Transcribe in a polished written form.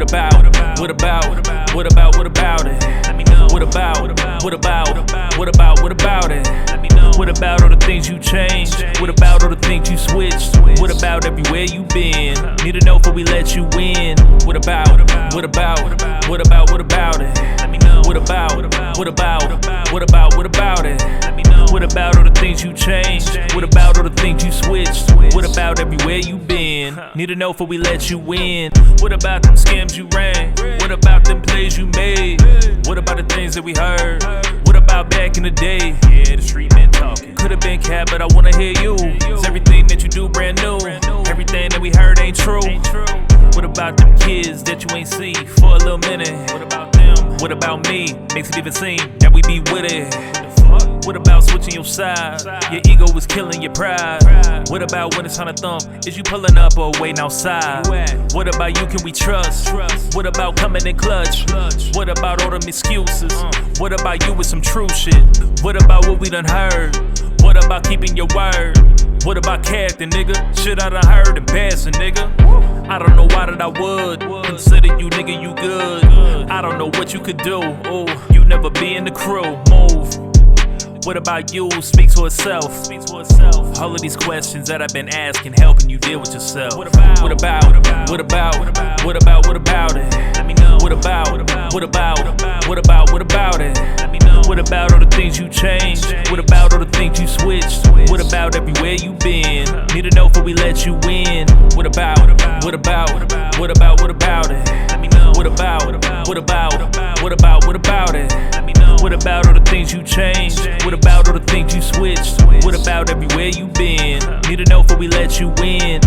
about it? What about it? What about it? Let me know. What about it? What about it? Let me know. What about all the things you changed? What about all the things you switched? What about everywhere you been? Need to know before we let you in. What about it? What about it? Let me know. What about it? What about it? Let me know. What about all the things you changed? What about all the things you switched? What about everywhere you been? Need to know before we let you in. What about them scams you ran? What about them plays you made? What about the things that we heard? What about back in the day? Yeah, the street men talking. Could've been cat, but I wanna hear you. Is everything that you do brand new? Everything that we heard ain't true. What about them kids that you ain't see for a little minute? What about them? What about me? Makes it even seem that we be with it. What about switching your side? Your ego is killing your pride. What about when it's time to thump? Is you pulling up or waiting outside? What about you, can we trust? What about coming in clutch? What about all them excuses? What about you with some true shit? What about what we done heard? What about keeping your word? What about character, nigga? Shit I done heard and passing, nigga. I don't know why that I would consider you, nigga, you good. I don't know what you could do. Ooh, you never be in the crew. Move. What about you? Speak to itself. All of these questions that I've been asking, helping you deal with yourself. What about it? Let me know. What about it? Let me know. What about all the things you changed? What about all the things you switched? What about everywhere you been? Need to know before we let you in. What about it? Let me know. What about it? Let me know. What about all the things you changed? What about all the things you switched? What about everywhere you been? Need to know before we let you in.